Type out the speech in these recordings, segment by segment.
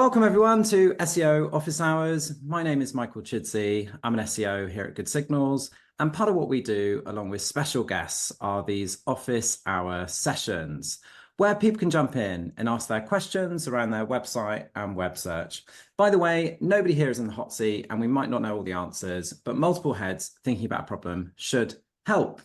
Welcome everyone to SEO Office Hours. My name is Michael Chidzey. I'm an SEO here at Good Signals, and part of what we do along with special guests are these office hour sessions where people can jump in and ask their questions around their website and web search. By the way, nobody here is in the hot seat and we might not know all the answers, but multiple heads thinking about a problem should help.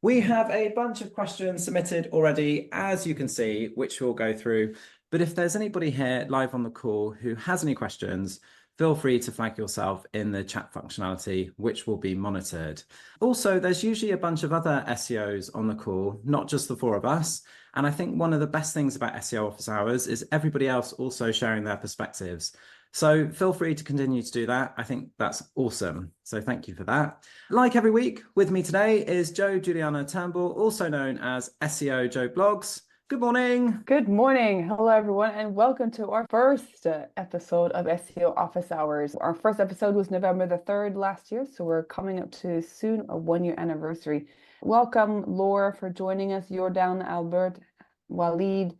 We have a bunch of questions submitted already, as you can see, which we'll go through. But if there's anybody here live on the call who has any questions, feel free to flag yourself in the chat functionality, which will be monitored. Also, there's usually a bunch of other SEOs on the call, not just the four of us. And I think one of the best things about SEO Office Hours is everybody else also sharing their perspectives. So feel free to continue to do that. I think that's awesome. So thank you for that. Like every week, with me today is Juliana Turnbull, also known as SEO Joe Blogs. Good morning. Good morning. Hello, everyone, and welcome to our first episode of SEO Office Hours. Our first episode was November the 3rd last year, so we're coming up to soon a one-year anniversary. Welcome, Laura, for joining us. Jordan, Albert, Walid.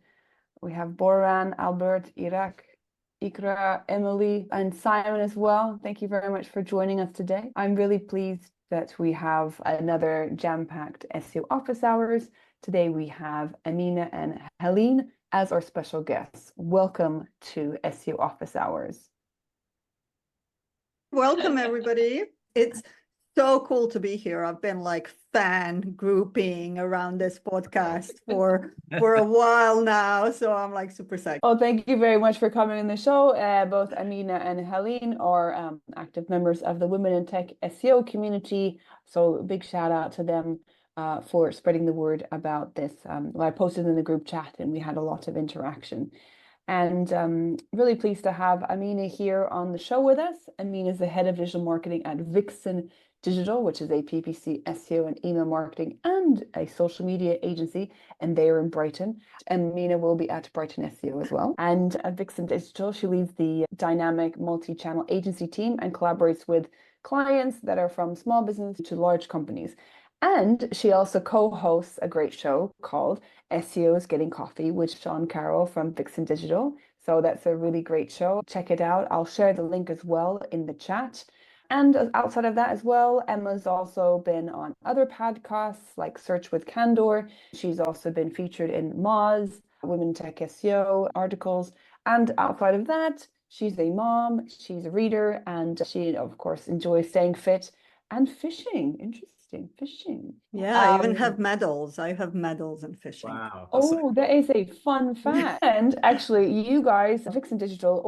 We have Boran, Albert, Iraq, Ikra, Emily, and Simon as well. Thank you very much for joining us today. I'm really pleased that we have another jam-packed SEO Office Hours. Today we have Emina and Helene as our special guests. Welcome to SEO Office Hours. Welcome, everybody. It's so cool to be here. I've been like fan grouping around this podcast for a while now, so I'm like super psyched. Oh, thank you very much for coming on the show. Both Emina and Helene are active members of the Women in Tech SEO community, so big shout out to them for spreading the word about this. I posted in the group chat and we had a lot of interaction. And really pleased to have Emina here on the show with us. Emina is the head of digital marketing at Vixen Digital, which is a PPC, SEO and email marketing and a social media agency, and they are in Brighton. And Emina will be at Brighton SEO as well. And at Vixen Digital, she leads the dynamic multi-channel agency team and collaborates with clients that are from small business to large companies. And she also co-hosts a great show called SEO is Getting Coffee with Sean Carroll from Vixen Digital. So that's a really great show. Check it out. I'll share the link as well in the chat. And outside of that as well, Emma's also been on other podcasts like Search with Candor. She's also been featured in Moz, Women Tech SEO articles. And outside of that, she's a mom, she's a reader, and she, of course, enjoys staying fit and fishing. Interesting. Fishing. Yeah, I even have medals. I have medals in fishing. Wow. Oh, that is a fun fact. And actually, you guys, Vixen Digital,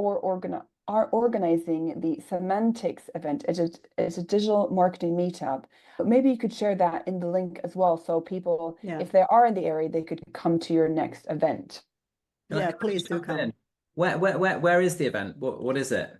are organizing the Semantics event. It's a digital marketing meetup. But maybe you could share that in the link as well, so people, if they are in the area, they could come to your next event. Yeah, please do come. Where is the event? What is it?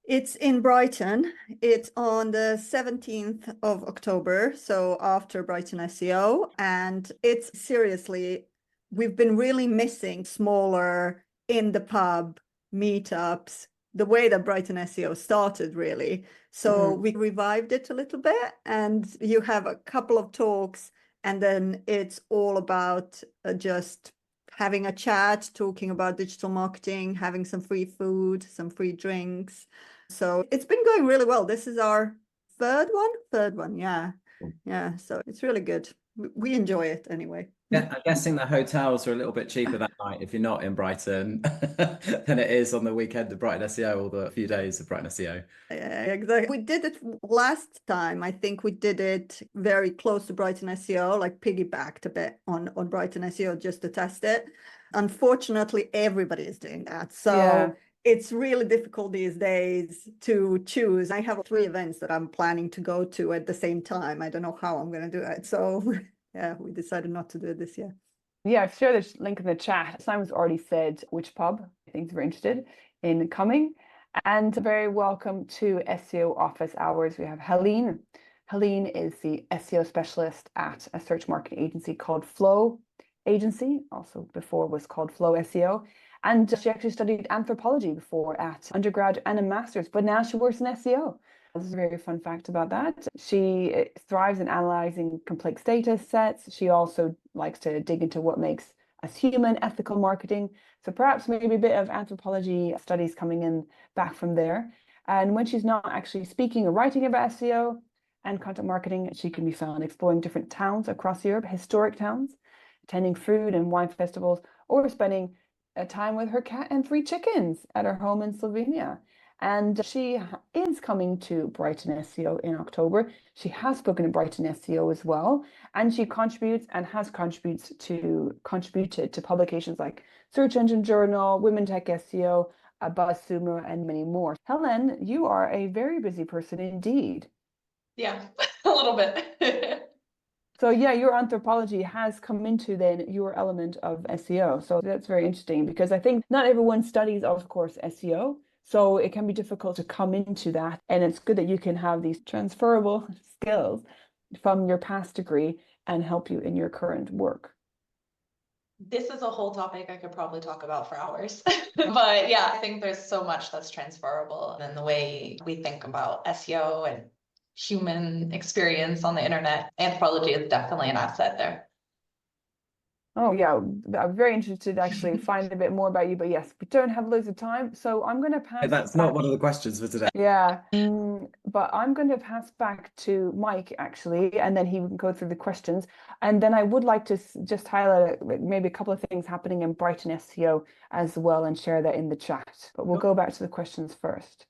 It's in Brighton. It's on the 17th of October, so after Brighton SEO. And it's seriously, we've been really missing smaller in the pub meetups, the way that Brighton SEO started, really. So we revived it a little bit, and you have a couple of talks, and then it's all about just having a chat, talking about digital marketing, having some free food, some free drinks. So it's been going really well. This is our third one. Yeah. So it's really good. We enjoy it anyway. Yeah, I'm guessing the hotels are a little bit cheaper that night if you're not in Brighton than it is on the weekend of Brighton SEO or the few days of Brighton SEO. Yeah, exactly. We did it last time. I think we did it very close to Brighton SEO, like piggybacked a bit on Brighton SEO just to test it. Unfortunately, everybody is doing that. So it's really difficult these days to choose. I have 3 events that I'm planning to go to at the same time. I don't know how I'm going to do it. So yeah, we decided not to do it this year. Yeah, I've shared this link in the chat. Simon's already said which pub I think we're interested in coming. And very welcome to SEO Office Hours. We have Helene. Helene is the SEO specialist at a search marketing agency called Flow Agency, also before was called Flow SEO. And she actually studied anthropology before at undergrad and a master's, but now she works in SEO. This is a very fun fact about that. She thrives in analyzing complex data sets. She also likes to dig into what makes as human ethical marketing. So perhaps maybe a bit of anthropology studies coming in back from there. And when she's not actually speaking or writing about SEO and content marketing, she can be found exploring different towns across Europe, historic towns, attending food and wine festivals, or spending time with her cat and 3 chickens at her home in Slovenia. And she is coming to Brighton SEO in October. She has spoken at Brighton SEO as well, and she contributes and has contributed to publications like Search Engine Journal, Women Tech SEO, BuzzSumo, and many more. Helen, you are a very busy person indeed. Yeah, a little bit. So yeah, your anthropology has come into then your element of SEO. So that's very interesting because I think not everyone studies, of course, SEO. So it can be difficult to come into that. And it's good that you can have these transferable skills from your past degree and help you in your current work. This is a whole topic I could probably talk about for hours. But yeah, I think there's so much that's transferable in the way we think about SEO and human experience on the internet. Anthropology is definitely an asset there. Oh yeah, I'm very interested to actually find a bit more about you, but yes, we don't have loads of time, so I'm going to pass. That's not one of the questions for today. Yeah, but I'm going to pass back to Mike actually, and then he can go through the questions. And then I would like to just highlight maybe a couple of things happening in Brighton SEO as well and share that in the chat. But we'll go back to the questions first.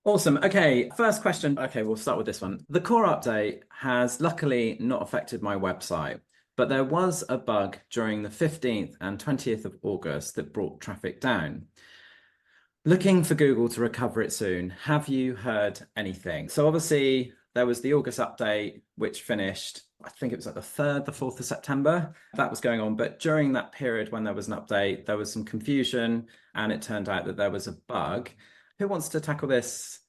Awesome. Okay, first question. Okay, we'll start with this one. The core update has luckily not affected my website, but there was a bug during the 15th and 20th of August that brought traffic down. Looking for Google to recover it soon. Have you heard anything? So obviously there was the August update, which finished, I think it was like the 3rd, the 4th of September. That was going on. But during that period when there was an update, there was some confusion and it turned out that there was a bug. Who wants to tackle this?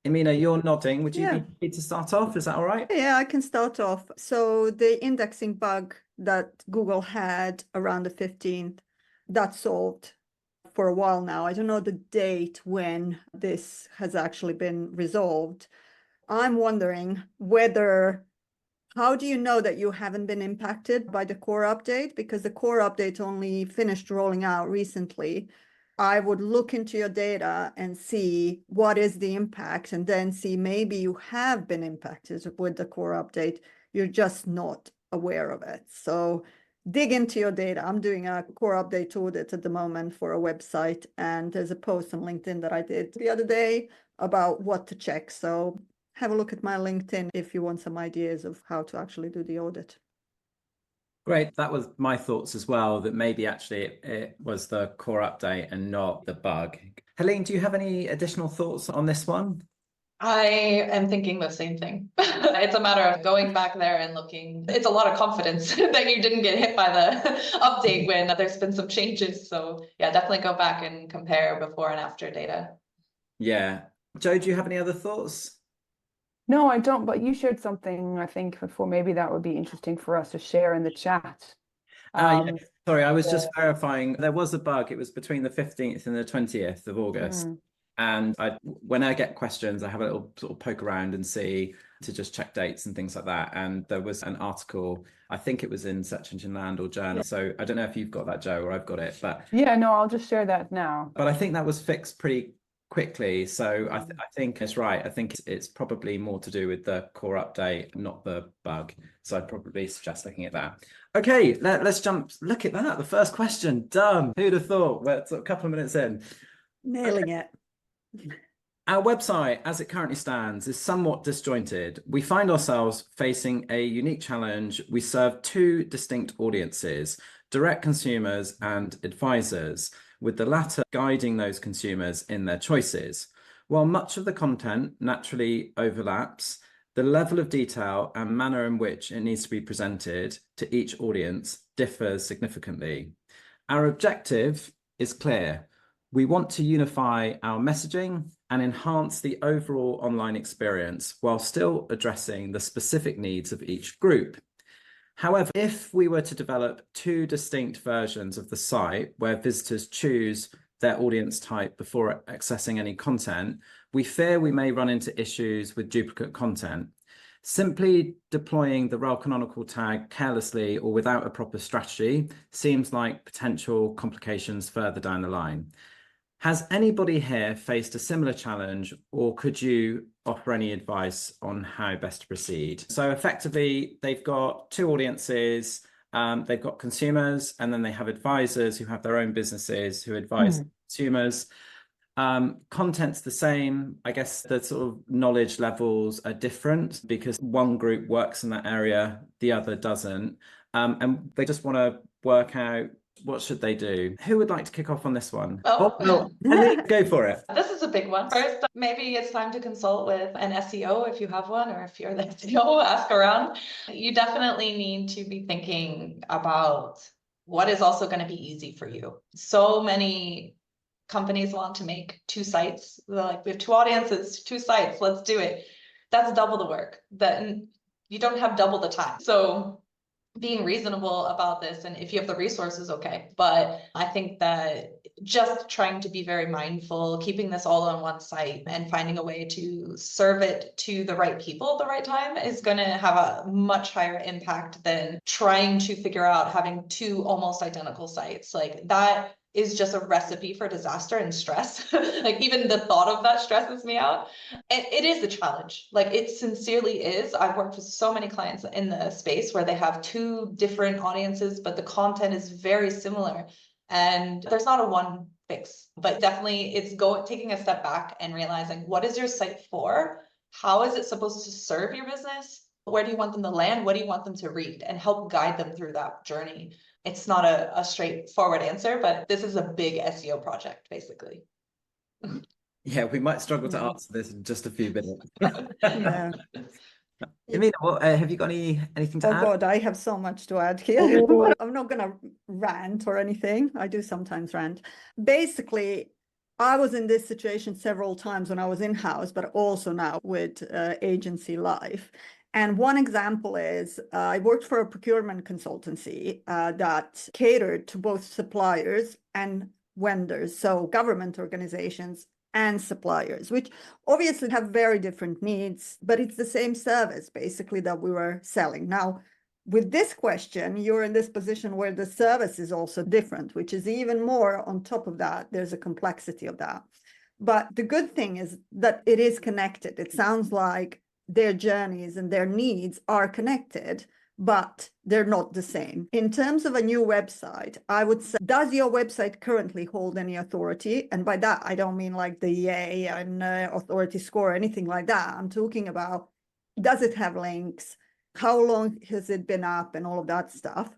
Emina, you're nodding. Would you be happy to start off? Is that all right? Yeah, I can start off. So the indexing bug that Google had around the 15th, that's solved for a while now. I don't know the date when this has actually been resolved. I'm wondering how do you know that you haven't been impacted by the core update? Because the core update only finished rolling out recently. I would look into your data and see what is the impact and then see maybe you have been impacted with the core update. You're just not aware of it. So dig into your data. I'm doing a core update audit at the moment for a website, and there's a post on LinkedIn that I did the other day about what to check. So have a look at my LinkedIn if you want some ideas of how to actually do the audit. Great. That was my thoughts as well, that maybe actually it was the core update and not the bug. Helene, do you have any additional thoughts on this one? I am thinking the same thing. It's a matter of going back there and looking. It's a lot of confidence that you didn't get hit by the update when there's been some changes. So yeah, definitely go back and compare before and after data. Yeah. Joe, do you have any other thoughts? No, I don't, but you shared something, I think, before. Maybe that would be interesting for us to share in the chat. Yeah. Sorry, I was just verifying. There was a bug. It was between the 15th and the 20th of August. And when I get questions, I have a little sort of poke around and see to just check dates and things like that. And there was an article, I think it was in Search Engine Land or Journal. So I don't know if you've got that, Joe, or I've got it. But yeah, no, I'll just share that now. But I think that was fixed pretty quickly. So I think it's right. I think it's probably more to do with the core update, not the bug. So I'd probably suggest looking at that. Okay, let's jump. Look at that. The first question done. Who'd have thought? We're a couple of minutes in. Nailing it. Our website, as it currently stands, is somewhat disjointed. We find ourselves facing a unique challenge. We serve 2 distinct audiences, direct consumers and advisors, with the latter guiding those consumers in their choices. While much of the content naturally overlaps, the level of detail and manner in which it needs to be presented to each audience differs significantly. Our objective is clear. We want to unify our messaging and enhance the overall online experience while still addressing the specific needs of each group. However, if we were to develop 2 distinct versions of the site where visitors choose their audience type before accessing any content, we fear we may run into issues with duplicate content. Simply deploying the rel canonical tag carelessly or without a proper strategy seems like potential complications further down the line. Has anybody here faced a similar challenge, or could you offer any advice on how best to proceed? So effectively, they've got two audiences. They've got consumers, and then they have advisors who have their own businesses who advise consumers. Content's the same. I guess the sort of knowledge levels are different because one group works in that area, the other doesn't. And they just want to work out, what should they do? Who would like to kick off on this one? Helene, go for it. This is a big one. First, maybe it's time to consult with an SEO if you have one, or if you're the SEO, ask around. You definitely need to be thinking about what is also going to be easy for you. So many companies want to make 2 sites. They're like, we have 2 audiences, 2 sites, let's do it. That's double the work. Then you don't have double the time. So being reasonable about this, and if you have the resources, okay. But I think that just trying to be very mindful, keeping this all on one site and finding a way to serve it to the right people at the right time is going to have a much higher impact than trying to figure out having 2 almost identical sites. Like, that is just a recipe for disaster and stress. Like, even the thought of that stresses me out. And it is a challenge. Like, it sincerely is. I've worked with so many clients in the space where they have 2 different audiences, but the content is very similar. And there's not a one fix, but definitely it's taking a step back and realizing, what is your site for? How is it supposed to serve your business? Where do you want them to land? What do you want them to read? And help guide them through that journey. It's not a straightforward answer, but this is a big SEO project, basically. Yeah, we might struggle to answer this in just a few minutes. Yeah. Emina, have you got anything to add? Oh God, I have so much to add here. But I'm not gonna rant or anything. I do sometimes rant. Basically, I was in this situation several times when I was in-house, but also now with agency life. And one example is I worked for a procurement consultancy that catered to both suppliers and vendors, so government organizations and suppliers, which obviously have very different needs, but it's the same service basically that we were selling. Now, with this question, you're in this position where the service is also different, which is even more on top of that. There's a complexity of that. But the good thing is that it is connected. It sounds like their journeys and their needs are connected, but they're not the same. In terms of a new website, I would say, does your website currently hold any authority? And by that, I don't mean like the EA and authority score or anything like that. I'm talking about, does it have links? How long has it been up and all of that stuff?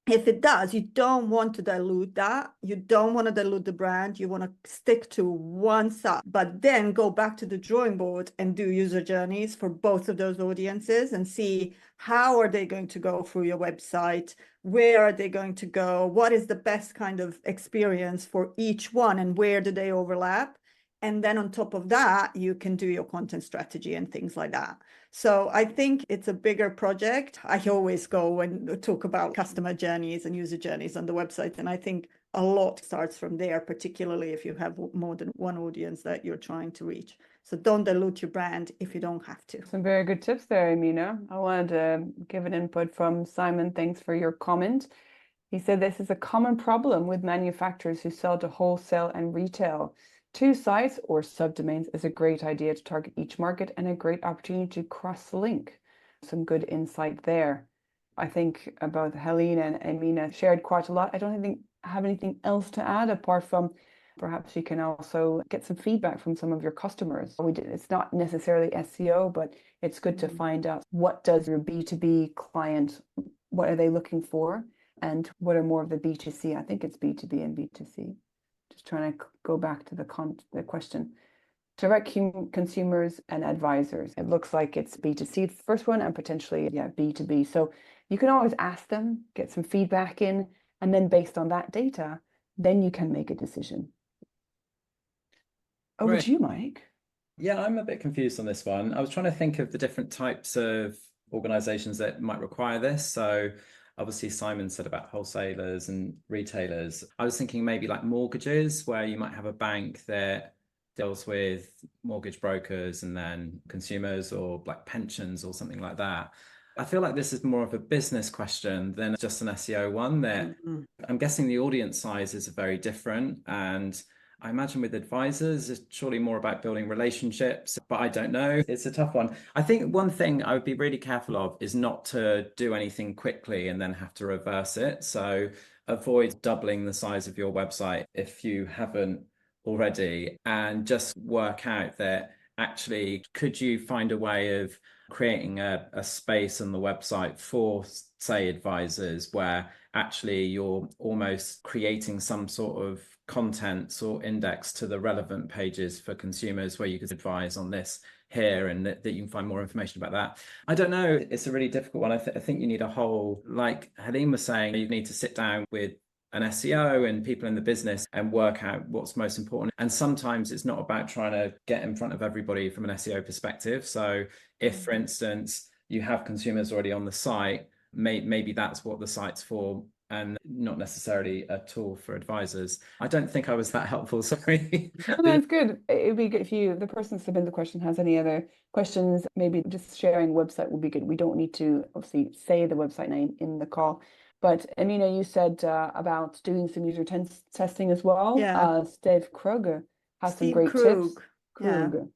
If it does, you don't want to dilute that. You don't want to dilute the brand. You want to stick to one side, but then go back to the drawing board and do user journeys for both of those audiences and see how are they going to go through your website? Where are they going to go? What is the best kind of experience for each one, and where do they overlap? And then on top of that, you can do your content strategy and things like that. So I think it's a bigger project. I always go and talk about customer journeys and user journeys on the website. And I think a lot starts from there, particularly if you have more than one audience that you're trying to reach. So don't dilute your brand if you don't have to. Some very good tips there, Emina. I wanted to give an input from Simon. Thanks for your comment. He said this is a common problem with manufacturers who sell to wholesale and retail. 2 sites or subdomains is a great idea to target each market and a great opportunity to cross-link. Some good insight there. I think both Helene and Emina shared quite a lot. I don't think I have anything else to add apart from perhaps you can also get some feedback from some of your customers. It's not necessarily SEO, but it's good to find out, what does your B2B client, what are they looking for? And what are more of the B2C? I think it's B2B and B2C. Just trying to go back to the question. Direct consumers and advisors. It looks like it's B2C, the first one, and potentially, B2B. So you can always ask them, get some feedback in, and then based on that data, then you can make a decision. Over to you, Mike. Yeah, I'm a bit confused on this one. I was trying to think of the different types of organizations that might require this. So obviously Simon said about wholesalers and retailers. I was thinking maybe like mortgages, where you might have a bank that deals with mortgage brokers and then consumers or like pensions or something like that. I feel like this is more of a business question than just an SEO one. That I'm guessing the audience sizes are very different, and I imagine with advisors, it's surely more about building relationships, but I don't know. It's a tough one. I think one thing I would be really careful of is not to do anything quickly and then have to reverse it. So avoid doubling the size of your website if you haven't already, and just work out that actually, could you find a way of creating a space on the website for, say, advisors, where actually you're almost creating some sort of contents or index to the relevant pages for consumers, where you could advise on this here, and that you can find more information about that. I don't know. It's a really difficult one. I think you need a whole, like Helene was saying, you need to sit down with an SEO and people in the business and work out what's most important. And sometimes it's not about trying to get in front of everybody from an SEO perspective. So if, for instance, you have consumers already on the site, maybe that's what the site's for, and not necessarily a tool for advisors. I don't think I was that helpful, sorry. No, that's good. It would be good if the person submitting the question has any other questions, maybe just sharing website would be good. We don't need to obviously say the website name in the call. But Emina, you said about doing some user testing as well. Yeah. Steve Krug has some great tips. Krug,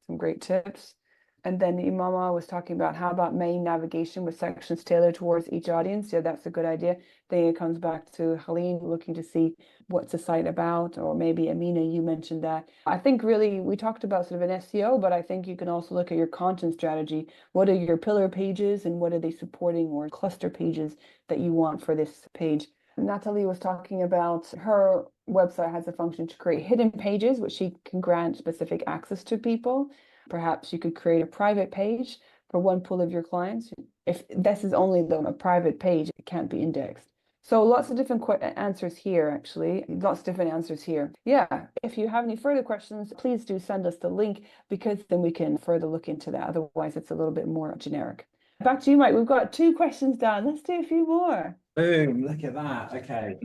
some great tips. And then Imama was talking about how about main navigation with sections tailored towards each audience. Yeah, that's a good idea. Then it comes back to Helene looking to see what's the site about, or maybe Emina, you mentioned that. I think really we talked about sort of an SEO, but I think you can also look at your content strategy. What are your pillar pages and what are they supporting, or cluster pages that you want for this page? Natalie was talking about her website has a function to create hidden pages, which she can grant specific access to people. Perhaps you could create a private page for one pool of your clients. If this is only a private page, it can't be indexed. So lots of different answers here, actually. Lots of different answers here. Yeah, if you have any further questions, please do send us the link, because then we can further look into that. Otherwise, it's a little bit more generic. Back to you, Mike. We've got 2 questions down. Let's do a few more. Boom, look at that. Okay.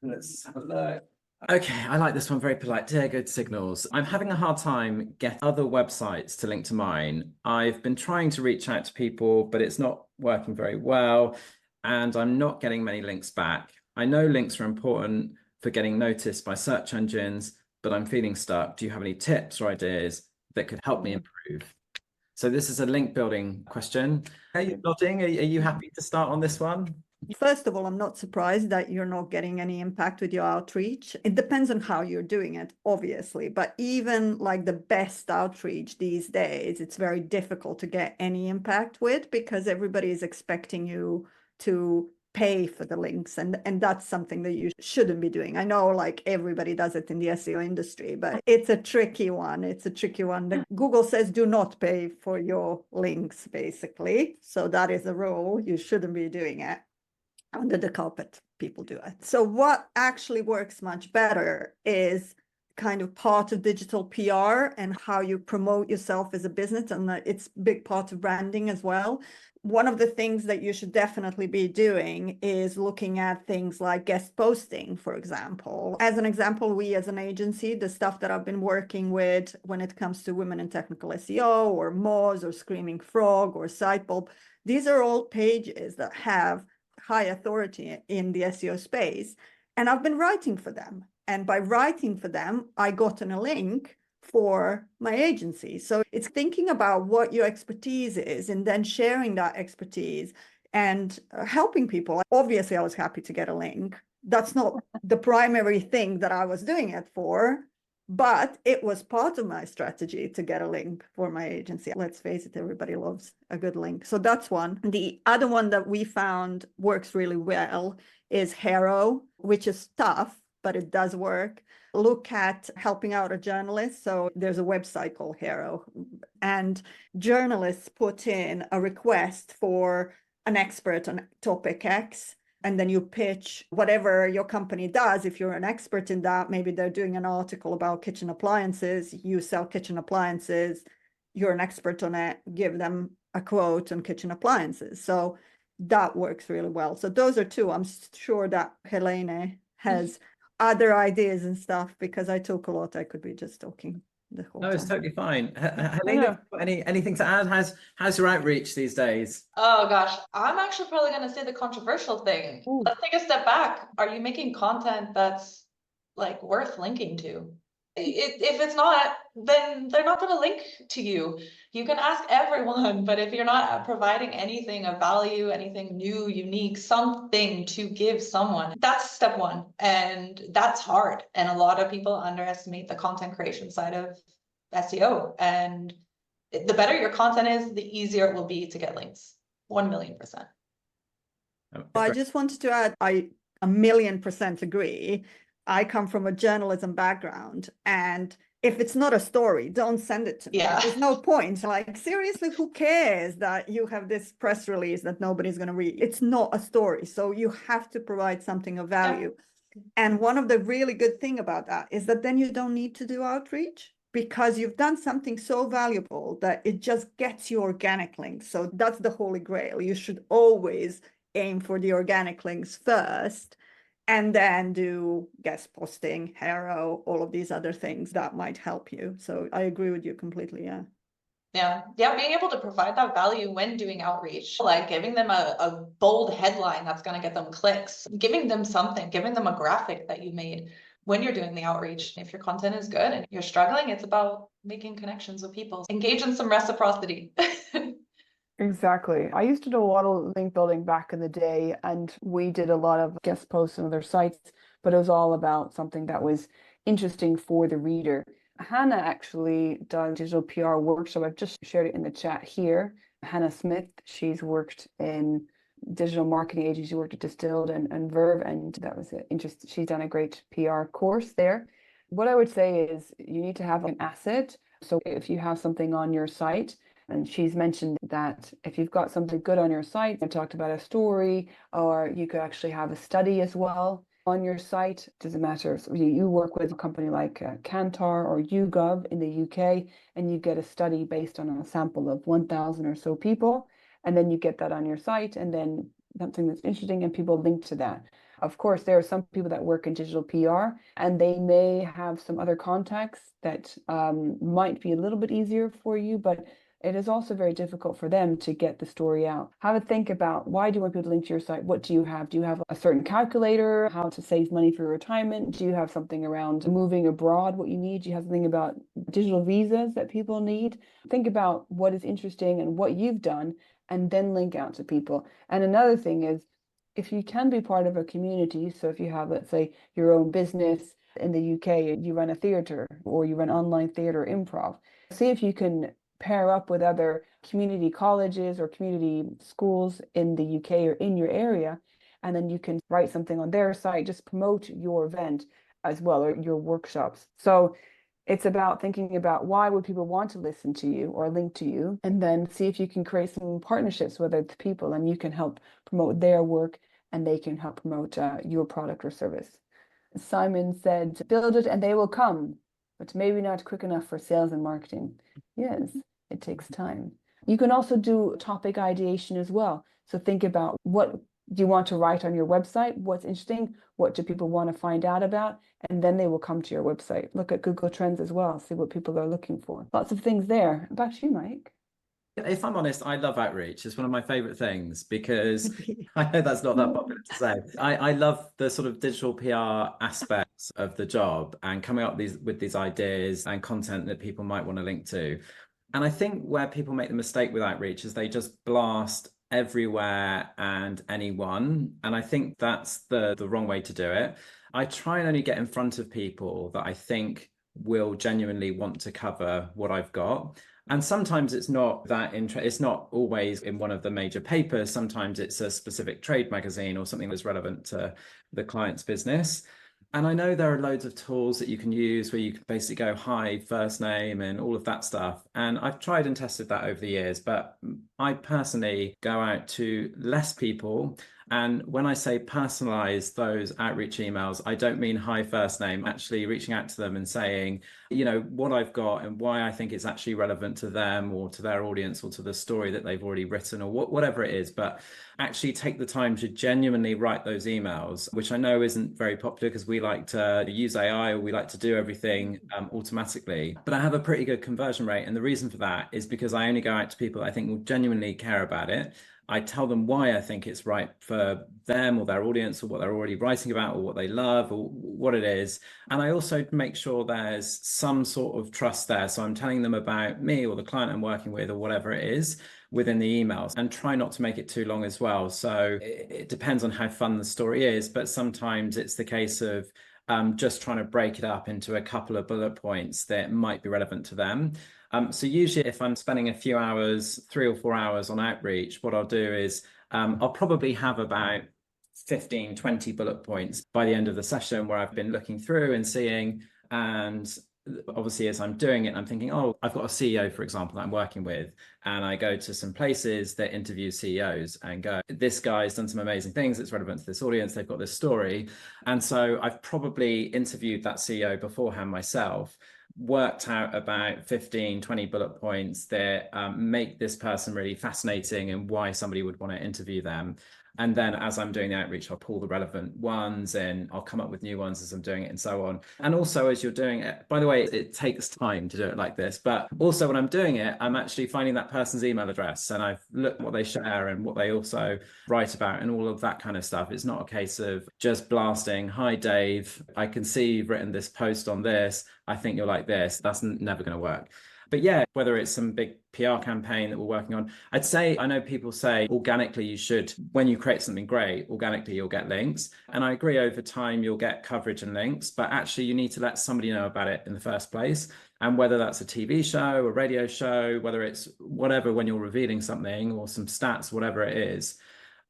Let's have a look. Okay, I like this one, very polite. Dear Good Signals, I'm having a hard time getting other websites to link to mine. I've been trying to reach out to people, but it's not working very well, and I'm not getting many links back. I know links are important for getting noticed by search engines, but I'm feeling stuck. Do you have any tips or ideas that could help me improve? So this is a link building question. Are you nodding? Are you happy to start on this one? First of all, I'm not surprised that you're not getting any impact with your outreach. It depends on how you're doing it, obviously, but even like the best outreach these days, it's very difficult to get any impact with, because everybody is expecting you to pay for the links, and that's something that you shouldn't be doing. I know like everybody does it in the SEO industry, but it's a tricky one. Google says do not pay for your links, basically. So that is a rule. You shouldn't be doing it. Under the carpet, people do it. So what actually works much better is kind of part of digital PR and how you promote yourself as a business, and it's a big part of branding as well. One of the things that you should definitely be doing is looking at things like guest posting, for example. As an example, we as an agency, the stuff that I've been working with when it comes to women in technical SEO or Moz or Screaming Frog or Sitebulb, these are all pages that have high authority in the SEO space, and I've been writing for them. And by writing for them, I gotten a link for my agency. So it's thinking about what your expertise is and then sharing that expertise and helping people. Obviously, I was happy to get a link. That's not the primary thing that I was doing it for, but it was part of my strategy to get a link for my agency. Let's face it, everybody loves a good link. So that's one. The other one that we found works really well is Hero, which is tough, but it does work. Look at helping out a journalist. So there's a website called Hero, and journalists put in a request for an expert on topic X. And then you pitch whatever your company does. If you're an expert in that, maybe they're doing an article about kitchen appliances, you sell kitchen appliances, you're an expert on it, give them a quote on kitchen appliances. So that works really well. So those are 2. I'm sure that Helene has other ideas and stuff, because I talk a lot. I could be just talking the whole No, it's time. totally fine. Helene, know. have you got anything to add? How's your outreach these days? Oh gosh, I'm actually probably going to say the controversial thing. Ooh. Let's take a step back. Are you making content that's like worth linking to? If it's not, then they're not going to link to you. You can ask everyone, but if you're not providing anything of value, anything new, unique, something to give someone, that's step one. And that's hard. And a lot of people underestimate the content creation side of SEO. And the better your content is, the easier it will be to get links. 1,000,000%. I just wanted to add, I 1,000,000% agree. I come from a journalism background, and if it's not a story, don't send it to me. Yeah. There's no point. Like, seriously, who cares that you have this press release that nobody's going to read? It's not a story. So you have to provide something of value. Yeah. And one of the really good thing about that is that then you don't need to do outreach, because you've done something so valuable that it just gets you organic links. So that's the holy grail. You should always aim for the organic links first, and then do guest posting, hero, all of these other things that might help you. So I agree with you completely. Yeah, being able to provide that value when doing outreach, like giving them a bold headline that's going to get them clicks, giving them something, giving them a graphic that you made when you're doing the outreach. If your content is good and you're struggling, it's about making connections with people. Engage in some reciprocity. Exactly. I used to do a lot of link building back in the day, and we did a lot of guest posts on other sites, but it was all about something that was interesting for the reader. Hannah actually does digital PR workshop. I've just shared it in the chat here. Hannah Smith, she's worked in digital marketing agencies. She worked at Distilled and Verve, and that was interesting. She's done a great PR course there. What I would say is you need to have an asset. So if you have something on your site, and she's mentioned that if you've got something good on your site, I talked about a story, or you could actually have a study as well on your site. Doesn't matter. So you work with a company like Kantar or YouGov in the UK, and you get a study based on a sample of 1,000 or so people, and then you get that on your site, and then something that's interesting, and people link to that. Of course, there are some people that work in digital PR, and they may have some other contacts that might be a little bit easier for you, but it is also very difficult for them to get the story out. Have a think about, why do you want people to link to your site? What do you have? Do you have a certain calculator, how to save money for retirement? Do you have something around moving abroad, what you need? Do you have something about digital visas that people need? Think about what is interesting and what you've done, and then link out to people. And another thing is, if you can be part of a community, so if you have, let's say, your own business in the UK, you run a theater, or you run online theater improv, see if you can pair up with other community colleges or community schools in the UK or in your area, and then you can write something on their site, just promote your event as well, or your workshops. So it's about thinking about, why would people want to listen to you or link to you, and then see if you can create some partnerships with other people, and you can help promote their work, and they can help promote your product or service. Simon said, build it and they will come, but maybe not quick enough for sales and marketing. Yes, it takes time. You can also do topic ideation as well. So think about, what do you want to write on your website? What's interesting? What do people want to find out about? And then they will come to your website. Look at Google Trends as well. See what people are looking for. Lots of things there. Back to you, Mike. If I'm honest, I love outreach. It's one of my favorite things, because I know that's not that popular to say. I love the sort of digital PR aspects of the job, and coming up with these ideas and content that people might want to link to. And I think where people make the mistake with outreach is they just blast everywhere and anyone. And I think that's the wrong way to do it. I try and only get in front of people that I think will genuinely want to cover what I've got. And sometimes it's not that it's not always in one of the major papers. Sometimes it's a specific trade magazine or something that's relevant to the client's business. And I know there are loads of tools that you can use where you can basically go, hi, first name, and all of that stuff. And I've tried and tested that over the years, but I personally go out to less people And when I say personalize those outreach emails, I don't mean hi first name, actually reaching out to them and saying, you know, what I've got and why I think it's actually relevant to them or to their audience or to the story that they've already written or whatever it is. But actually take the time to genuinely write those emails, which I know isn't very popular because we like to use AI or we like to do everything automatically. But I have a pretty good conversion rate. And the reason for that is because I only go out to people I think will genuinely care about it. I tell them why I think it's right for them or their audience or what they're already writing about or what they love or what it is. And I also make sure there's some sort of trust there. So I'm telling them about me or the client I'm working with or whatever it is within the emails, and try not to make it too long as well. So it depends on how fun the story is, but sometimes it's the case of just trying to break it up into a couple of bullet points that might be relevant to them. So usually if I'm spending a few hours, 3 or 4 hours on outreach, what I'll do is I'll probably have about 15, 20 bullet points by the end of the session where I've been looking through and seeing. And obviously, as I'm doing it, I'm thinking, oh, I've got a CEO, for example, that I'm working with. And I go to some places that interview CEOs and go, this guy's done some amazing things. It's relevant to this audience. They've got this story. And so I've probably interviewed that CEO beforehand myself, worked out about 15, 20 bullet points that make this person really fascinating and why somebody would want to interview them. And then as I'm doing the outreach, I'll pull the relevant ones and I'll come up with new ones as I'm doing it and so on. And also as you're doing it, by the way, it takes time to do it like this, but also when I'm doing it, I'm actually finding that person's email address and I've looked at what they share and what they also write about and all of that kind of stuff. It's not a case of just blasting, hi, Dave, I can see you've written this post on this. I think you're like this. That's never going to work. But yeah, whether it's some big PR campaign that we're working on, I'd say, I know people say organically you should, when you create something great, organically you'll get links. And I agree, over time you'll get coverage and links, but actually you need to let somebody know about it in the first place. And whether that's a TV show, a radio show, whether it's whatever, when you're revealing something or some stats, whatever it is,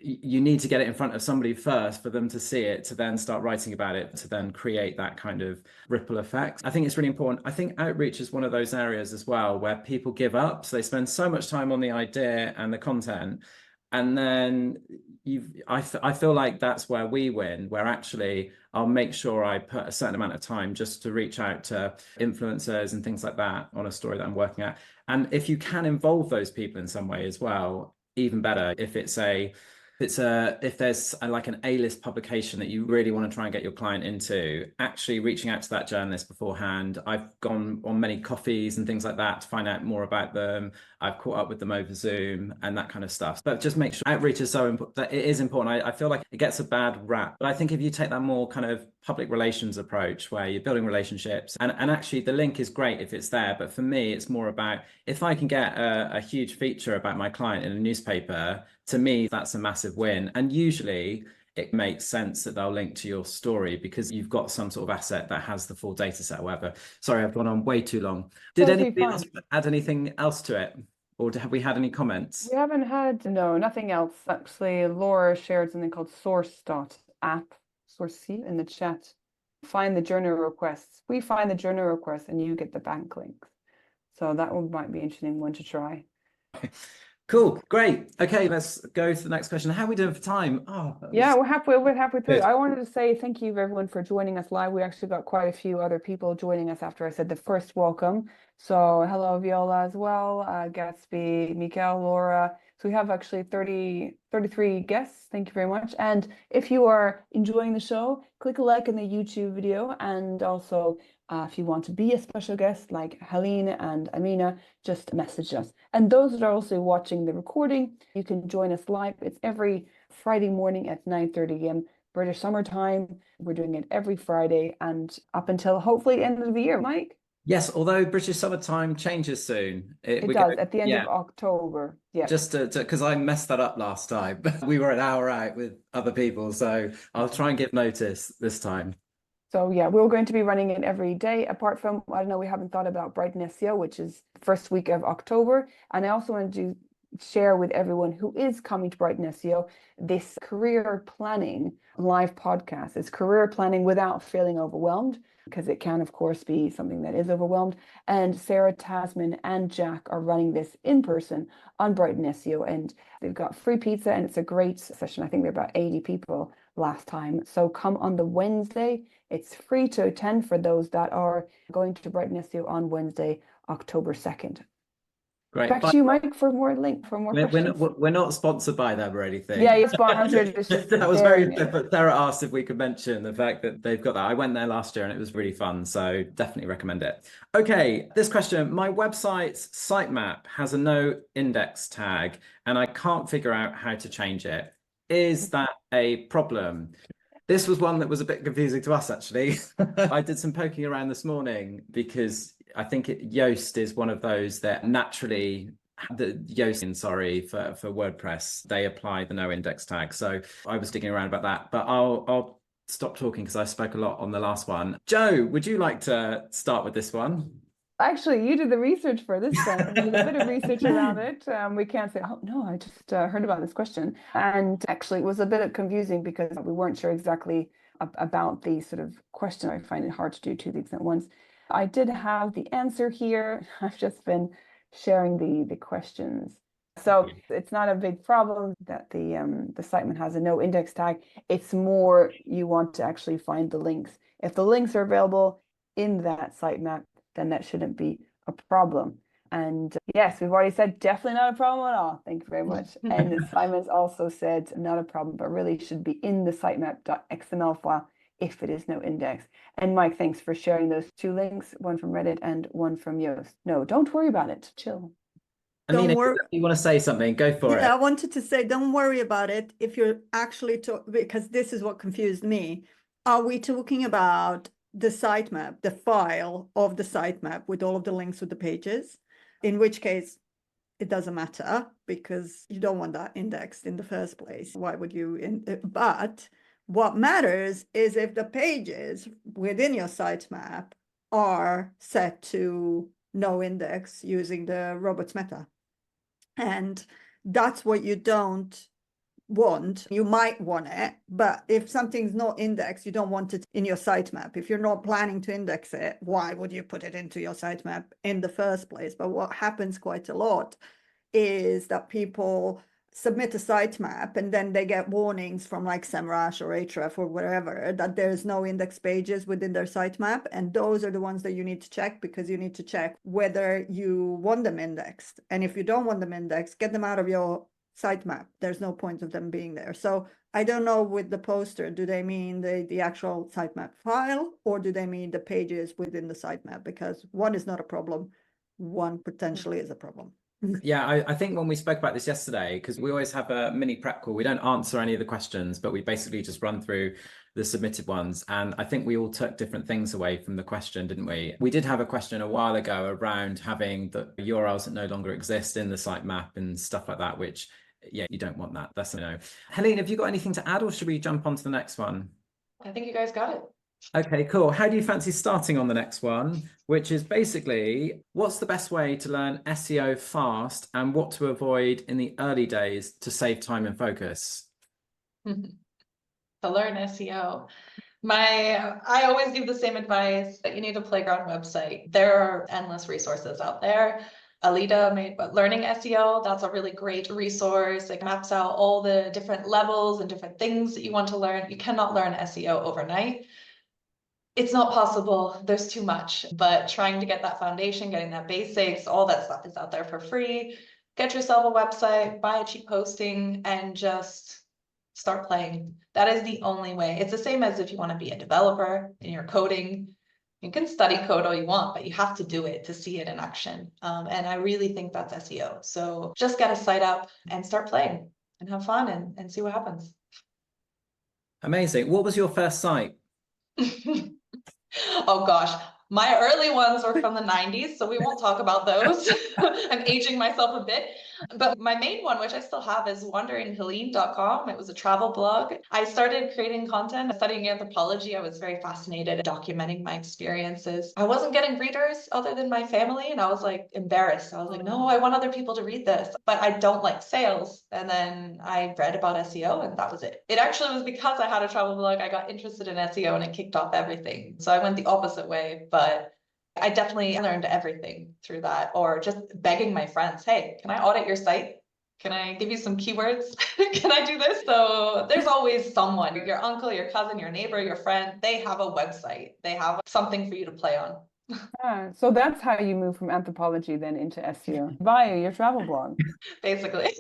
you need to get it in front of somebody first for them to see it, to then start writing about it, to then create that kind of ripple effect. I think it's really important. I think outreach is one of those areas as well where people give up. So they spend so much time on the idea and the content. And then I feel like that's where we win, where actually I'll make sure I put a certain amount of time just to reach out to influencers and things like that on a story that I'm working at. And if you can involve those people in some way as well, even better. If there's like an A-list publication that you really want to try and get your client into, actually reaching out to that journalist beforehand. I've gone on many coffees and things like that to find out more about them. I've caught up with them over Zoom and that kind of stuff. But just make sure outreach is so important. That it is important. I feel like it gets a bad rap, but I think if you take that more kind of public relations approach where you're building relationships, and actually the link is great if it's there, but for me it's more about, if I can get a huge feature about my client in a newspaper, to me that's a massive win. And usually it makes sense that they'll link to your story because you've got some sort of asset that has the full data set or whatever. Sorry, I've gone on way too long. Did anybody else add anything else to it? Or have we had any comments? We haven't had, no, nothing else. Actually, Laura shared something called source.app, source in the chat. Find the journal requests. We find the journal requests and you get the bank links. So that one might be an interesting one to try. Cool, great. Okay, let's go to the next question. How are we doing for time? Yeah, we're halfway through. Good. I wanted to say thank you everyone for joining us live. We actually got quite a few other people joining us after I said the first welcome. So hello Viola as well, Gatsby, Mikael, Laura. So we have actually 33 guests. Thank you very much. And if you are enjoying the show, click a like in the YouTube video. And also if you want to be a special guest like Helene and Emina, just message us. And those that are also watching the recording, you can join us live. It's every Friday morning at 9:30 a.m. British Summer Time. We're doing it every Friday and up until hopefully end of the year, Mike. Yes, although British summertime changes soon. It does at the end of October. Yeah. Just because I messed that up last time. We were an hour out with other people, so I'll try and give notice this time. So yeah, we're going to be running it every day, apart from, I don't know, we haven't thought about Brighton SEO, which is the first week of October. And I also want to do share with everyone who is coming to Brighton SEO this career planning live podcast. It's career planning without feeling overwhelmed, because it can, of course, be something that is overwhelmed. And Sarah, Tasman, and Jack are running this in person on Brighton SEO, and they've got free pizza, and it's a great session. I think there are about 80 people last time. So come on the Wednesday. It's free to attend for those that are going to Brighton SEO on Wednesday, October 2nd. Great. Back to you, Mike, for more questions. We're not sponsored by them or anything. Yeah, you're sponsored. It's just That was very but Sarah asked if we could mention the fact that they've got that. I went there last year and it was really fun, so definitely recommend it. Okay, this question. My website's sitemap has a no index tag and I can't figure out how to change it. Is that a problem? This was one that was a bit confusing to us, actually. I did some poking around this morning because I think Yoast is one of those that naturally, for WordPress, they apply the no index tag. So I was digging around about that, but I'll stop talking because I spoke a lot on the last one. Joe, would you like to start with this one? Actually, you did the research for this one. We did a bit of research around it. We can't say, oh, no, I just heard about this question. And actually, it was a bit confusing because we weren't sure exactly about the sort of question. I find it hard to do two things at once. I did have the answer here. I've just been sharing the questions. So it's not a big problem that the sitemap has a no index tag. It's more you want to actually find the links. If the links are available in that sitemap, then that shouldn't be a problem. And yes, we've already said definitely not a problem at all. Thank you very much. And Simon's also said not a problem, but really should be in the sitemap.xml file if it is no index. And Mike, thanks for sharing those two links, one from Reddit and one from Yoast. No, don't worry about it. Chill. Emina, you want to say something? Go for it. I wanted to say, don't worry about it if you're actually because this is what confused me. Are we talking about the sitemap, the file of the sitemap with all of the links with the pages, in which case it doesn't matter because you don't want that indexed in the first place. Why would you? But what matters is if the pages within your sitemap are set to no index using the robots meta. And that's what you don't want. You might want it, but if something's not indexed, you don't want it in your sitemap. If you're not planning to index it, why would you put it into your sitemap in the first place? But what happens quite a lot is that people submit a sitemap and then they get warnings from like SEMrush or Ahrefs or wherever that there's no index pages within their sitemap. And those are the ones that you need to check because you need to check whether you want them indexed. And if you don't want them indexed, get them out of your sitemap. There's no point of them being there. So I don't know with the poster, do they mean the actual sitemap file or do they mean the pages within the sitemap? Because one is not a problem, one potentially is a problem. Yeah, I think when we spoke about this yesterday, because we always have a mini prep call, we don't answer any of the questions, but we basically just run through the submitted ones. And I think we all took different things away from the question, didn't we? We did have a question a while ago around having the URLs that no longer exist in the sitemap and stuff like that, which, yeah, you don't want that. That's a no. Helene, have you got anything to add or should we jump on to the next one? I think you guys got it. Okay, cool. How do you fancy starting on the next one, which is basically what's the best way to learn SEO fast and what to avoid in the early days to save time and focus? To learn SEO. I always give the same advice that you need a playground website. There are endless resources out there. Alida made Learning SEO. That's a really great resource. It maps out all the different levels and different things that you want to learn. You cannot learn SEO overnight. It's not possible. There's too much, but trying to get that foundation, getting that basics, all that stuff is out there for free. Get yourself a website, buy a cheap hosting, and just start playing. That is the only way. It's the same as if you want to be a developer and you're coding. You can study code all you want, but you have to do it to see it in action. And I really think that's SEO. So just get a site up and start playing and have fun and see what happens. Amazing. What was your first site? Oh gosh, my early ones were from the 90s, so we won't talk about those. I'm aging myself a bit. But my main one, which I still have, is wanderinghelene.com. It was a travel blog. I started creating content, studying anthropology. I was very fascinated documenting my experiences. I wasn't getting readers other than my family, and I was like embarrassed. I was like, no, I want other people to read this, but I don't like sales. And then I read about SEO, and that was it. It actually was because I had a travel blog, I got interested in SEO, and it kicked off everything. So I went the opposite way, but I definitely learned everything through that, or just begging my friends, hey, can I audit your site? Can I give you some keywords? Can I do this? So there's always someone, your uncle, your cousin, your neighbor, your friend, they have a website. They have something for you to play on. So that's how you move from anthropology then into SEO via your travel blog. Basically.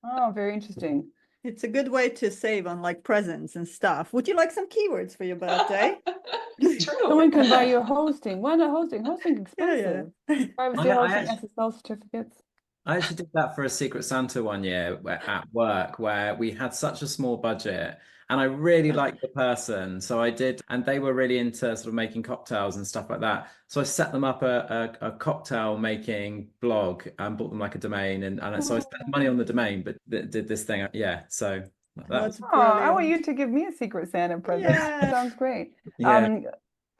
Oh, very interesting. It's a good way to save on like presents and stuff. Would you like some keywords for your birthday? It's true. Someone can buy you hosting. Why not hosting? Hosting expensive. Privacy hosting, SSL certificates. I actually did that for a Secret Santa one year at work where we had such a small budget and I really liked the person. So I did, and they were really into sort of making cocktails and stuff like that. So I set them up a cocktail making blog and bought them like a domain. And so I spent money on the domain, but did this thing. Yeah. So That's Oh, I want brilliant. you to give me a Secret Santa present. Yeah. Sounds great. yeah.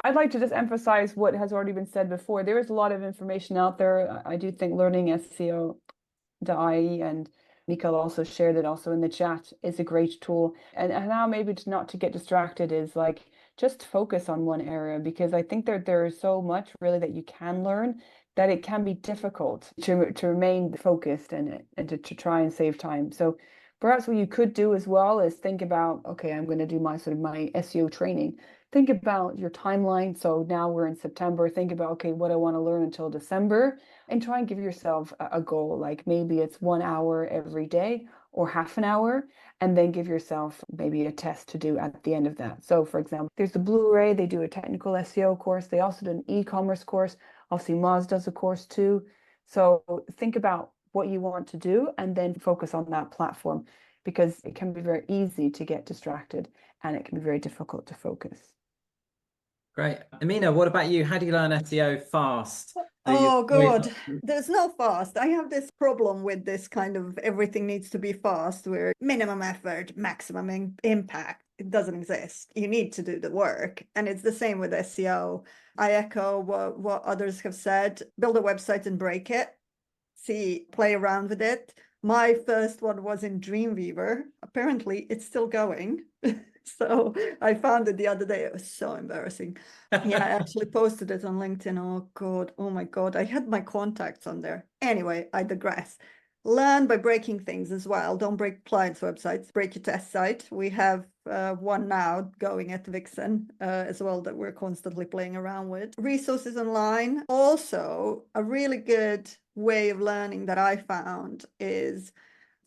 I'd like to just emphasize what has already been said before. There is a lot of information out there. I do think learning SEO.ie, and Mikael also shared it also in the chat, is a great tool. And now maybe not to get distracted is like just focus on one area, because I think that there is so much really that you can learn that it can be difficult to remain focused and to try and save time. So perhaps what you could do as well is think about, okay, I'm going to do my SEO training. Think about your timeline. So now we're in September. Think about, okay, what I want to learn until December, and try and give yourself a goal. Like maybe it's 1 hour every day or half an hour, and then give yourself maybe a test to do at the end of that. So for example, there's the Blu-ray, they do a technical SEO course. They also do an e-commerce course. Obviously, Moz does a course too. So think about what you want to do and then focus on that platform, because it can be very easy to get distracted and it can be very difficult to focus. Great. Emina, what about you? How do you learn SEO fast? Oh God, there's no fast. I have this problem with this kind of everything needs to be fast, where minimum effort, maximum impact, it doesn't exist. You need to do the work. And it's the same with SEO. I echo what others have said. Build a website and break it. Play around with it. My first one was in Dreamweaver. Apparently, it's still going. So I found it the other day. It was so embarrassing. Yeah, I actually posted it on LinkedIn. Oh God, oh my God. I had my contacts on there. Anyway, I digress. Learn by breaking things as well. Don't break clients' websites. Break your test site. We have one now going at Vixen as well that we're constantly playing around with. Resources online. Also, a really good way of learning that I found is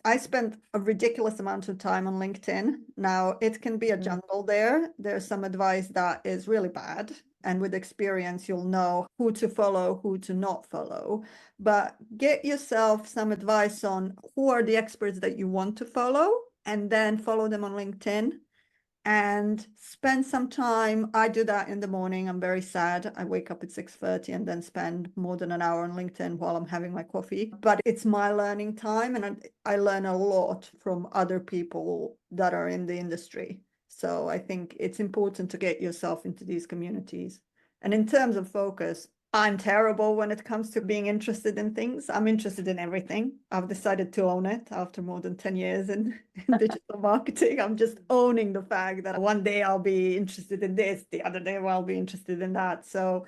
I spent a ridiculous amount of time on LinkedIn. Now, it can be a jungle there. There's some advice that is really bad. And with experience, you'll know who to follow, who to not follow. But get yourself some advice on who are the experts that you want to follow, and then follow them on LinkedIn. And spend some time. I do that in the morning. I'm very sad. I wake up at 6:30 and then spend more than an hour on LinkedIn while I'm having my coffee. But it's my learning time, and I learn a lot from other people that are in the industry. So I think it's important to get yourself into these communities. And in terms of focus, I'm terrible when it comes to being interested in things. I'm interested in everything. I've decided to own it after more than 10 years in digital marketing. I'm just owning the fact that one day I'll be interested in this, the other day I'll be interested in that. So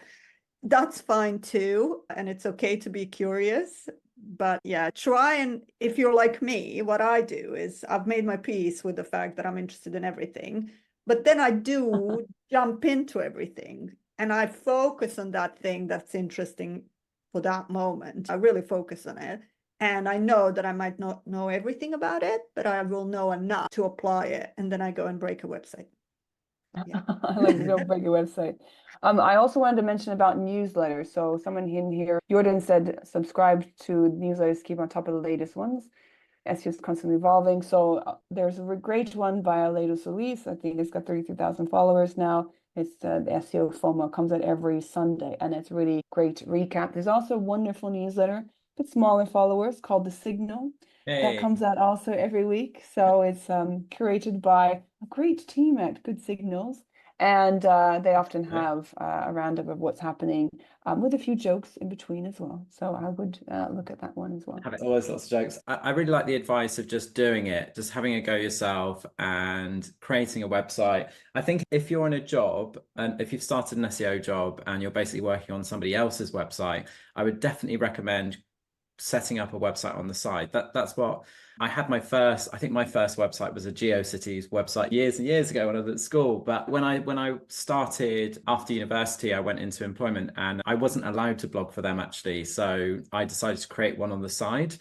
that's fine too. And it's okay to be curious. But yeah, try, and if you're like me, what I do is I've made my peace with the fact that I'm interested in everything. But then I do jump into everything. And I focus on that thing that's interesting for that moment. I really focus on it. And I know that I might not know everything about it, but I will know enough to apply it. And then I go and break a website. Yeah. I like to go break your website. I also wanted to mention about newsletters. So someone in here, Jordan said, subscribe to newsletters, keep on top of the latest ones. SEO is constantly evolving. So there's a great one by Aledo Solis. I think it's got 33,000 followers now. It's the SEO FOMO, comes out every Sunday, and it's really great recap. There's also a wonderful newsletter bit smaller followers called The Signal. That Hey. comes out also every week. So it's curated by a great team at Good Signals. And they often have a roundup of what's happening with a few jokes in between as well. So I would look at that one as well. Always lots of jokes. I really like the advice of just doing it, just having a go yourself and creating a website. I think if you're in a job and if you've started an SEO job and you're basically working on somebody else's website, I would definitely recommend setting up a website on the side. That's what I had my first, I think my first website was a GeoCities website years and years ago when I was at school. But when I started after university, I went into employment and I wasn't allowed to blog for them actually. So I decided to create one on the side.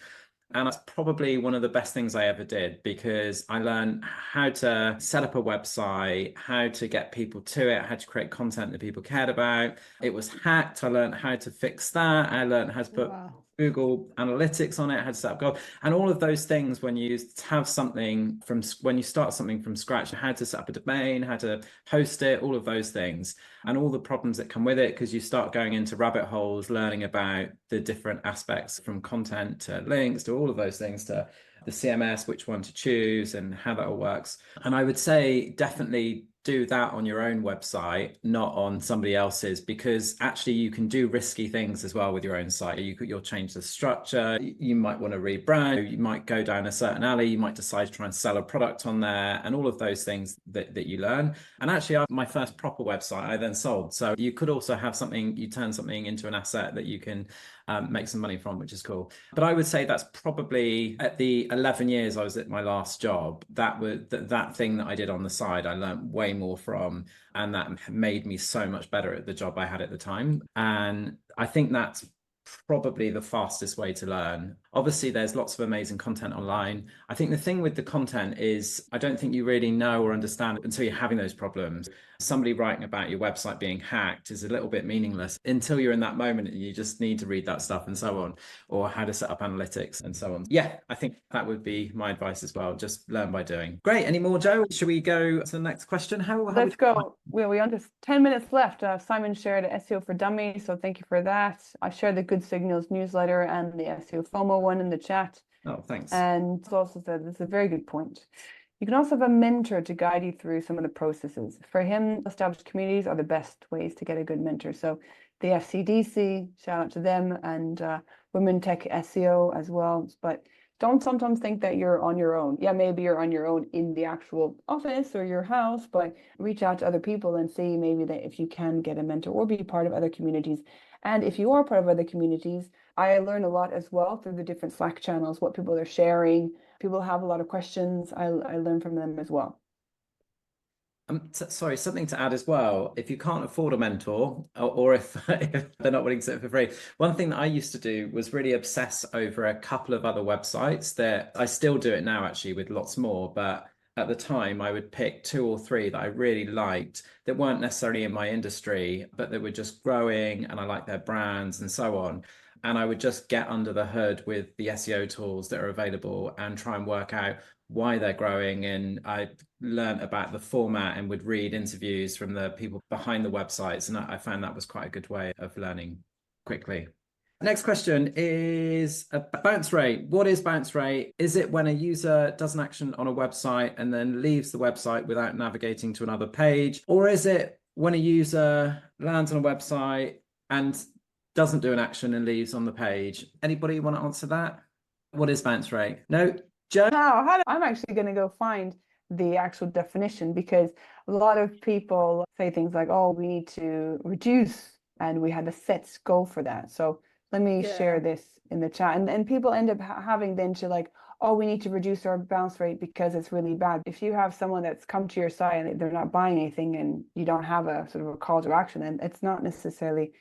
And that's probably one of the best things I ever did because I learned how to set up a website, how to get people to it, how to create content that people cared about. It was hacked. I learned how to fix that. I learned how to put Google Analytics on it, how to set up Google, and all of those things when you have something when you start something from scratch, how to set up a domain, how to host it, all of those things, and all the problems that come with it because you start going into rabbit holes, learning about the different aspects from content to links to all of those things to the CMS, which one to choose and how that all works. And I would say definitely do that on your own website, not on somebody else's, because actually you can do risky things as well with your own site. You'll change the structure. You might want to rebrand. You might go down a certain alley. You might decide to try and sell a product on there and all of those things that you learn. And actually my first proper website I then sold. So you could also have something, you turn something into an asset that you can make some money from, which is cool. But I would say that's probably at the 11 years I was at my last job, that was that thing that I did on the side, I learned way more from, and that made me so much better at the job I had at the time. And I think that's probably the fastest way to learn. Obviously, there's lots of amazing content online. I think the thing with the content is I don't think you really know or understand it until you're having those problems. Somebody writing about your website being hacked is a little bit meaningless until you're in that moment and you just need to read that stuff and so on, or how to set up analytics and so on. Yeah, I think that would be my advice as well. Just learn by doing. Great. Any more, Joe? Should we go to the next question? Let's go. We under 10 minutes left. Simon shared SEO for Dummies, so thank you for that. I shared the Good Signals newsletter and the SEO FOMO one in the chat. Oh, thanks. And also said this is a very good point. You can also have a mentor to guide you through some of the processes. For him, established communities are the best ways to get a good mentor. So the FCDC, shout out to them, and Women Tech SEO as well. But don't sometimes think that you're on your own. Yeah, maybe you're on your own in the actual office or your house, but reach out to other people and see maybe that if you can get a mentor or be part of other communities. And if you are part of other communities, I learn a lot as well through the different Slack channels, what people are sharing. People have a lot of questions. I learn from them as well. Sorry, something to add as well. If you can't afford a mentor, or if they're not willing to do it for free, one thing that I used to do was really obsess over a couple of other websites that I still do it now actually with lots more, but at the time I would pick 2 or 3 that I really liked that weren't necessarily in my industry, but that were just growing and I liked their brands and so on. And I would just get under the hood with the SEO tools that are available and try and work out why they're growing. And I learned about the format and would read interviews from the people behind the websites. And I found that was quite a good way of learning quickly. Next question is a bounce rate. What is bounce rate? Is it when a user does an action on a website and then leaves the website without navigating to another page? Or is it when a user lands on a website and doesn't do an action and leaves on the page? Anybody want to answer that? What is bounce rate? No? Joe? I'm actually going to go find the actual definition, because a lot of people say things like, oh, we need to reduce, and we had a set goal for that. So let me share this in the chat. And people end up having then to like, oh, we need to reduce our bounce rate because it's really bad. If you have someone that's come to your site and they're not buying anything and you don't have a sort of a call to action, then it's not necessarily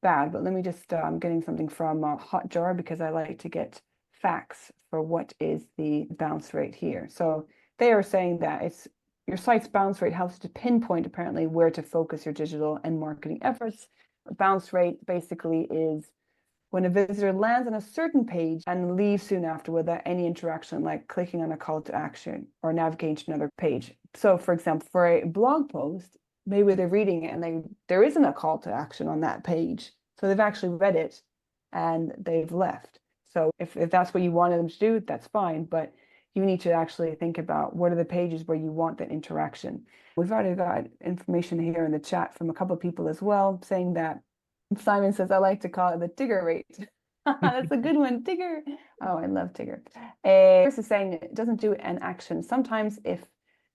bad. But let me just, I'm getting something from Hotjar because I like to get facts for what is the bounce rate here. So they are saying that it's your site's bounce rate helps to pinpoint apparently where to focus your digital and marketing efforts. Bounce rate basically is when a visitor lands on a certain page and leaves soon after without any interaction, like clicking on a call to action or navigating to another page. So for example, for a blog post, maybe they're reading it and there isn't a call to action on that page. So they've actually read it and they've left. So if that's what you wanted them to do, that's fine. But you need to actually think about what are the pages where you want that interaction. We've already got information here in the chat from a couple of people as well, saying that Simon says, I like to call it the Tigger rate. That's a good one, Tigger. Oh, I love Tigger. Chris is saying it doesn't do an action. Sometimes if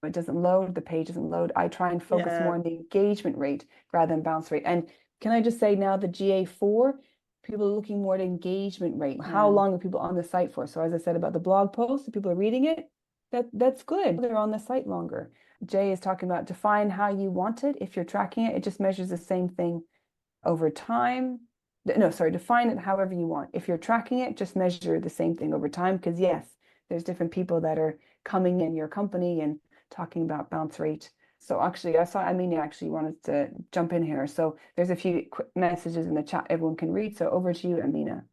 it doesn't load, the page doesn't load, I try and focus more on the engagement rate rather than bounce rate. And can I just say now the GA4, people are looking more at engagement rate. How long are people on the site for? So as I said about the blog post, if people are reading it, that's good. They're on the site longer. Jay is talking about define how you want it. If you're tracking it, it just measures the same thing over time. No, sorry, define it however you want. If you're tracking it, just measure the same thing over time. Because yes, there's different people that are coming in your company and talking about bounce rate. So actually, I saw Emina actually wanted to jump in here. So there's a few quick messages in the chat everyone can read. So over to you, Emina.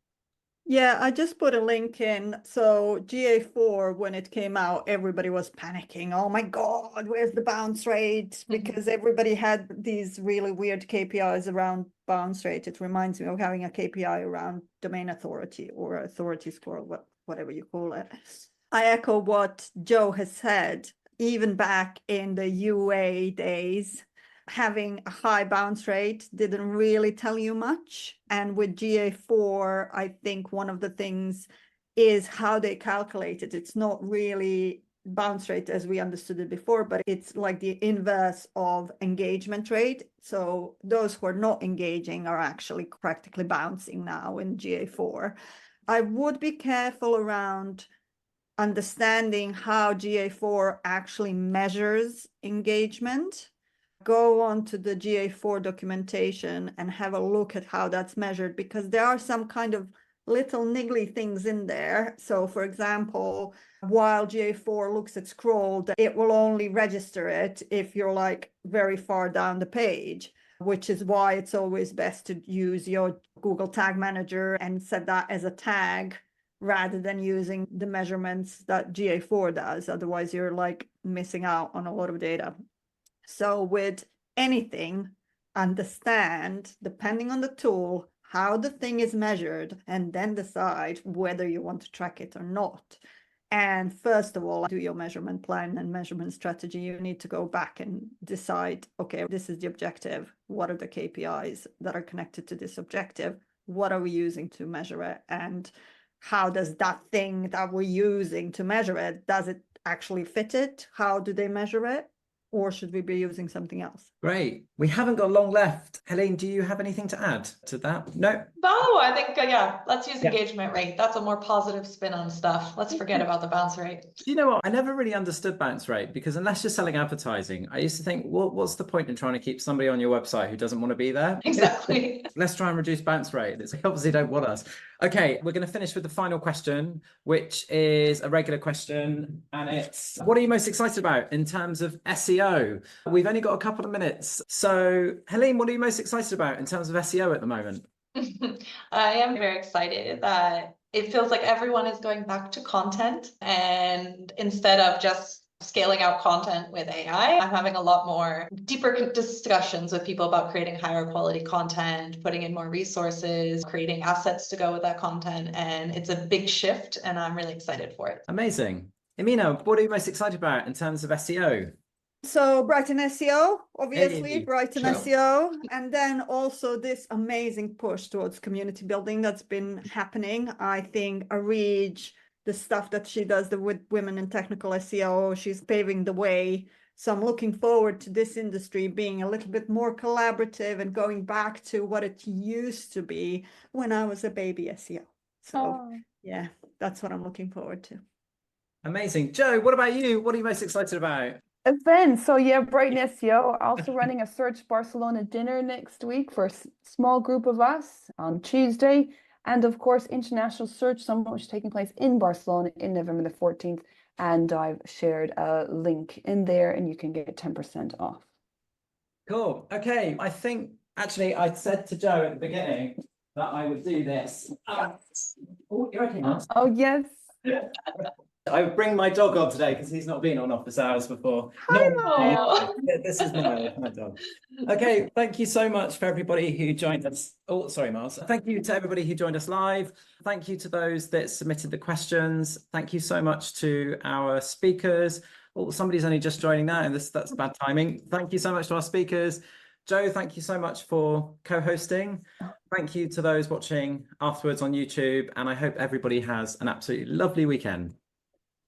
Yeah, I just put a link in. So GA4, when it came out, everybody was panicking. Oh my God, where's the bounce rate? Because everybody had these really weird KPIs around bounce rate. It reminds me of having a KPI around domain authority or authority score, whatever you call it. I echo what Joe has said. Even back in the UA days, having a high bounce rate didn't really tell you much. And with GA4, I think one of the things is how they calculate it. It's not really bounce rate as we understood it before, but it's like the inverse of engagement rate. So those who are not engaging are actually practically bouncing now in GA4. I would be careful around understanding how GA4 actually measures engagement. Go on to the GA4 documentation and have a look at how that's measured, because there are some kind of little niggly things in there. So for example, while GA4 looks at scroll, it will only register it if you're like very far down the page, which is why it's always best to use your Google Tag Manager and set that as a tag rather than using the measurements that GA4 does. Otherwise, you're like missing out on a lot of data. So with anything, understand, depending on the tool, how the thing is measured, and then decide whether you want to track it or not. And first of all, do your measurement plan and measurement strategy. You need to go back and decide, okay, this is the objective. What are the KPIs that are connected to this objective? What are we using to measure it? And how does that thing that we're using to measure it, does it actually fit it? How do they measure it? Or should we be using something else? Great. We haven't got long left. Helene, do you have anything to add to that? No? No, I think, yeah, let's use engagement rate. That's a more positive spin on stuff. Let's forget about the bounce rate. Do you know what? I never really understood bounce rate, because unless you're selling advertising, I used to think, well, what's the point in trying to keep somebody on your website who doesn't want to be there? Exactly. Let's try and reduce bounce rate. They obviously don't want us. Okay, we're going to finish with the final question, which is a regular question. And it's, what are you most excited about in terms of SEO? We've only got a couple of minutes. So, Helene, what are you most excited about in terms of SEO at the moment? I am very excited that it feels like everyone is going back to content, and instead of just scaling out content with AI, I'm having a lot more deeper discussions with people about creating higher quality content, putting in more resources, creating assets to go with that content. And it's a big shift, and I'm really excited for it. Amazing. Emina, what are you most excited about in terms of SEO? So Brighton SEO, obviously, Hey, Brighton sure. SEO, and then also this amazing push towards community building that's been happening. I think Arij, the stuff that she does with women in technical SEO, she's paving the way. So I'm looking forward to this industry being a little bit more collaborative and going back to what it used to be when I was a baby SEO. So yeah, that's what I'm looking forward to. Amazing. Joe, what about you? What are you most excited about? Events. So yeah, Brighton SEO also running a Search Barcelona dinner next week for a small group of us on Tuesday. And of course, International Search Summit, which is taking place in Barcelona in November the 14th. And I've shared a link in there and you can get 10% off. Cool. Okay. I think actually I said to Joe at the beginning that I would do this. Oh, you're okay now. Oh, yes. I bring my dog on today because he's not been on office hours before. Hi, Miles. This is my dog. Okay, thank you so much for everybody who joined us. Oh, sorry, Miles. Thank you to everybody who joined us live. Thank you to those that submitted the questions. Thank you so much to our speakers. Oh, somebody's only just joining now, and that's bad timing. Thank you so much to our speakers. Joe, thank you so much for co-hosting. Thank you to those watching afterwards on YouTube, and I hope everybody has an absolutely lovely weekend.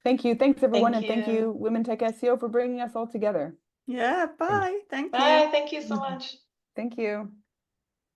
Thank you. Thanks, everyone. Thank And thank you, Women Tech SEO, for bringing us all together. Yeah, bye. Thank you. Bye. Thank you so much. Thank you.